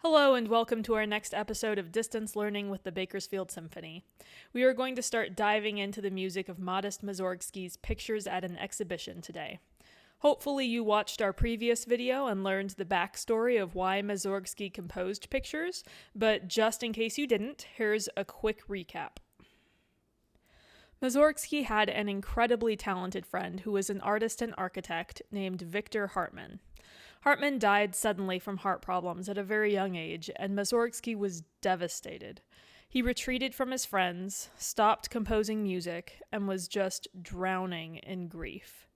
Hello and welcome to our next episode of Distance Learning with the Bakersfield Symphony. We are going to start diving into the music of Modest Mussorgsky's Pictures at an Exhibition today. Hopefully you watched our previous video and learned the backstory of why Mussorgsky composed Pictures, but just in case you didn't, here's a quick recap. Mussorgsky had an incredibly talented friend who was an artist and architect named Victor Hartmann. Hartmann died suddenly from heart problems at a very young age, and Mussorgsky was devastated. He retreated from his friends, stopped composing music, and was just drowning in grief.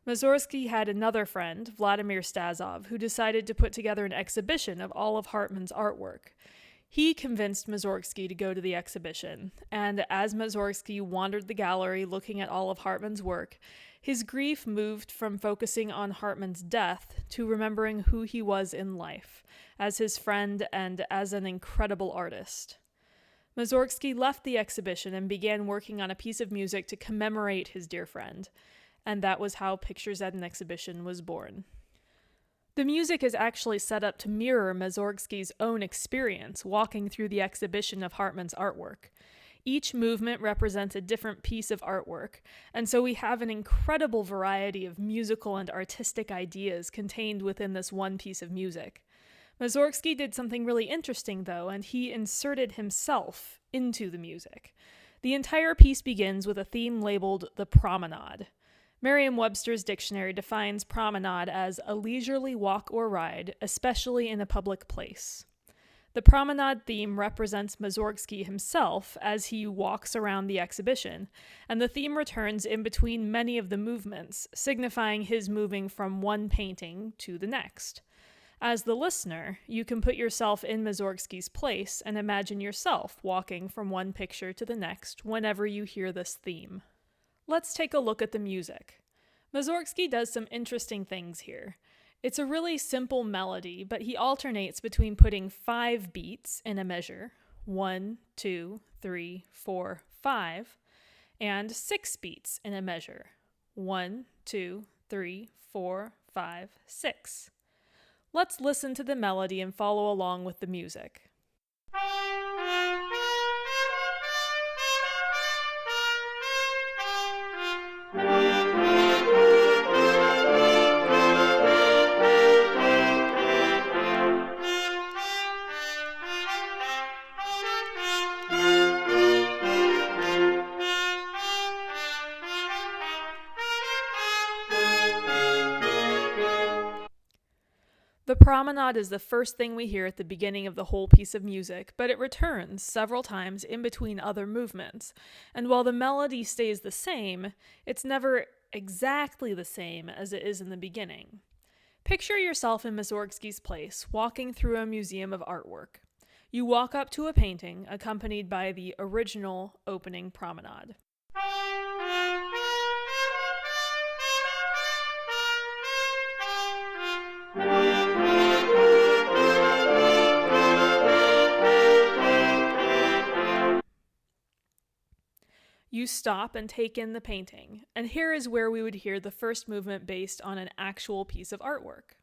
Mussorgsky had another friend, Vladimir Stasov, who decided to put together an exhibition of all of Hartmann's artwork. He convinced Mussorgsky to go to the exhibition, and as Mussorgsky wandered the gallery looking at all of Hartmann's work, his grief moved from focusing on Hartmann's death to remembering who he was in life, as his friend and as an incredible artist. Mussorgsky left the exhibition and began working on a piece of music to commemorate his dear friend, and that was how Pictures at an Exhibition was born. The music is actually set up to mirror Mussorgsky's own experience walking through the exhibition of Hartmann's artwork. Each movement represents a different piece of artwork, and so we have an incredible variety of musical and artistic ideas contained within this one piece of music. Mussorgsky did something really interesting, though, and he inserted himself into the music. The entire piece begins with a theme labeled the Promenade. Merriam-Webster's dictionary defines promenade as a leisurely walk or ride, especially in a public place. The promenade theme represents Mussorgsky himself as he walks around the exhibition, and the theme returns in between many of the movements, signifying his moving from one painting to the next. As the listener, you can put yourself in Mussorgsky's place and imagine yourself walking from one picture to the next whenever you hear this theme. Let's take a look at the music. Mussorgsky does some interesting things here. It's a really simple melody, but he alternates between putting 5 beats in a measure, 1, 2, 3, 4, 5, and 6 beats in a measure, 1, 2, 3, 4, 5, 6. Let's listen to the melody and follow along with the music. The promenade is the first thing we hear at the beginning of the whole piece of music, but it returns several times in between other movements. And while the melody stays the same, it's never exactly the same as it is in the beginning. Picture yourself in Mussorgsky's place, walking through a museum of artwork. You walk up to a painting accompanied by the original opening promenade. You stop and take in the painting, and here is where we would hear the first movement based on an actual piece of artwork.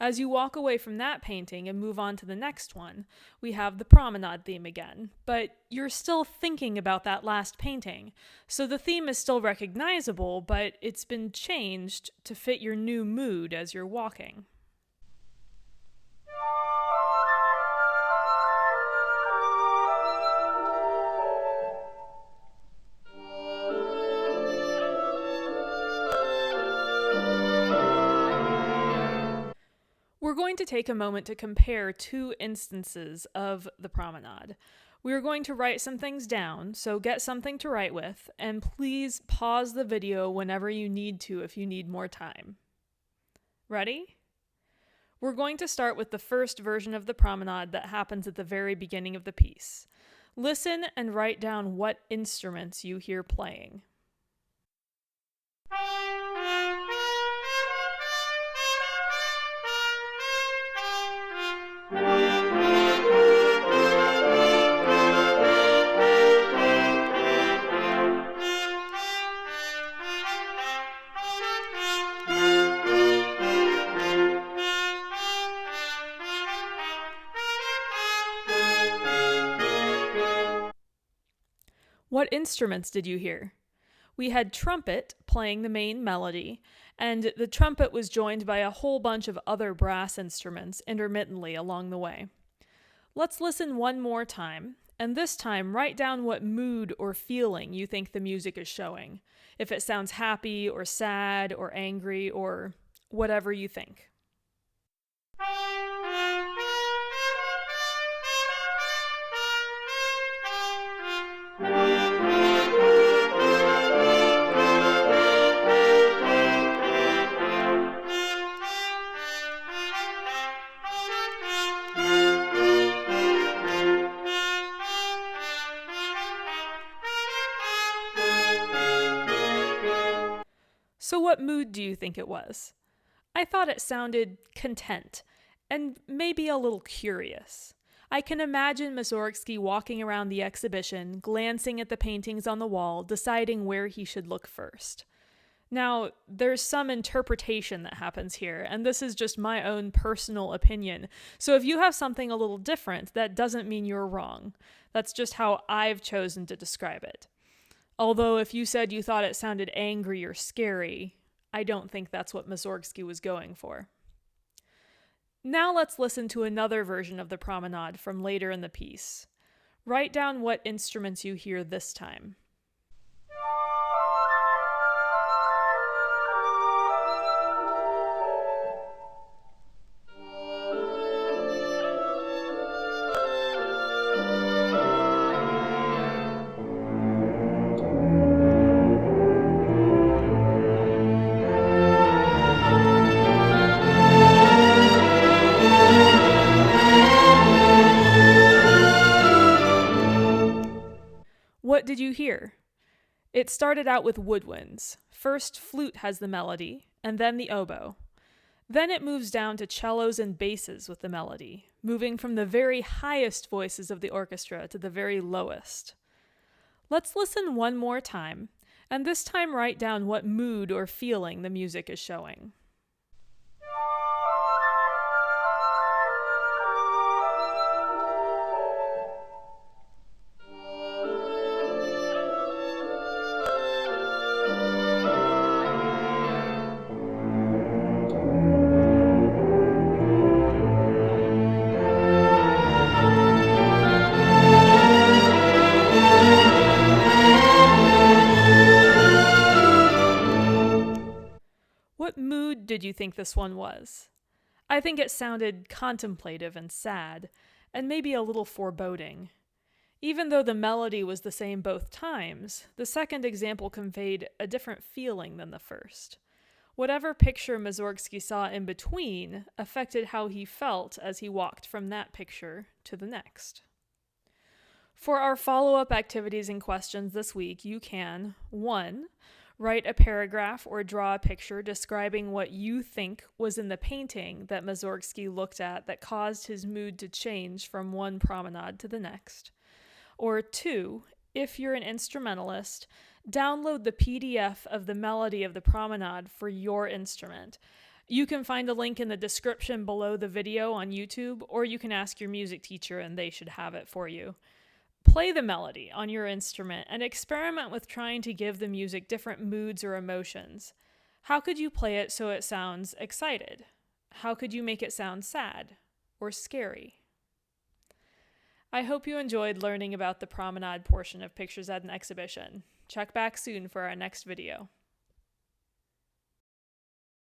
As you walk away from that painting and move on to the next one, we have the promenade theme again, but you're still thinking about that last painting, so the theme is still recognizable, but it's been changed to fit your new mood as you're walking. We're going to take a moment to compare 2 instances of the promenade. We are going to write some things down, so get something to write with, and please pause the video whenever you need to if you need more time. Ready? We're going to start with the first version of the promenade that happens at the very beginning of the piece. Listen and write down what instruments you hear playing. What instruments did you hear? We had trumpet playing the main melody, and the trumpet was joined by a whole bunch of other brass instruments intermittently along the way. Let's listen one more time, and this time write down what mood or feeling you think the music is showing, if it sounds happy or sad or angry or whatever you think. So what mood do you think it was? I thought it sounded content, and maybe a little curious. I can imagine Mussorgsky walking around the exhibition, glancing at the paintings on the wall, deciding where he should look first. Now, there's some interpretation that happens here, and this is just my own personal opinion. So if you have something a little different, that doesn't mean you're wrong. That's just how I've chosen to describe it. Although if you said you thought it sounded angry or scary, I don't think that's what Mussorgsky was going for. Now let's listen to another version of the Promenade from later in the piece. Write down what instruments you hear this time. What did you hear? It started out with woodwinds. First, flute has the melody, and then the oboe. Then it moves down to cellos and basses with the melody, moving from the very highest voices of the orchestra to the very lowest. Let's listen one more time, and this time write down what mood or feeling the music is showing. What mood did you think this one was? I think it sounded contemplative and sad, and maybe a little foreboding. Even though the melody was the same both times, the second example conveyed a different feeling than the first. Whatever picture Mussorgsky saw in between affected how he felt as he walked from that picture to the next. For our follow-up activities and questions this week, you can 1. Write a paragraph or draw a picture describing what you think was in the painting that Mussorgsky looked at that caused his mood to change from one promenade to the next. Or 2, if you're an instrumentalist, download the PDF of the melody of the promenade for your instrument. You can find a link in the description below the video on YouTube, or you can ask your music teacher and they should have it for you. Play the melody on your instrument and experiment with trying to give the music different moods or emotions. How could you play it so it sounds excited? How could you make it sound sad or scary? I hope you enjoyed learning about the promenade portion of Pictures at an Exhibition. Check back soon for our next video.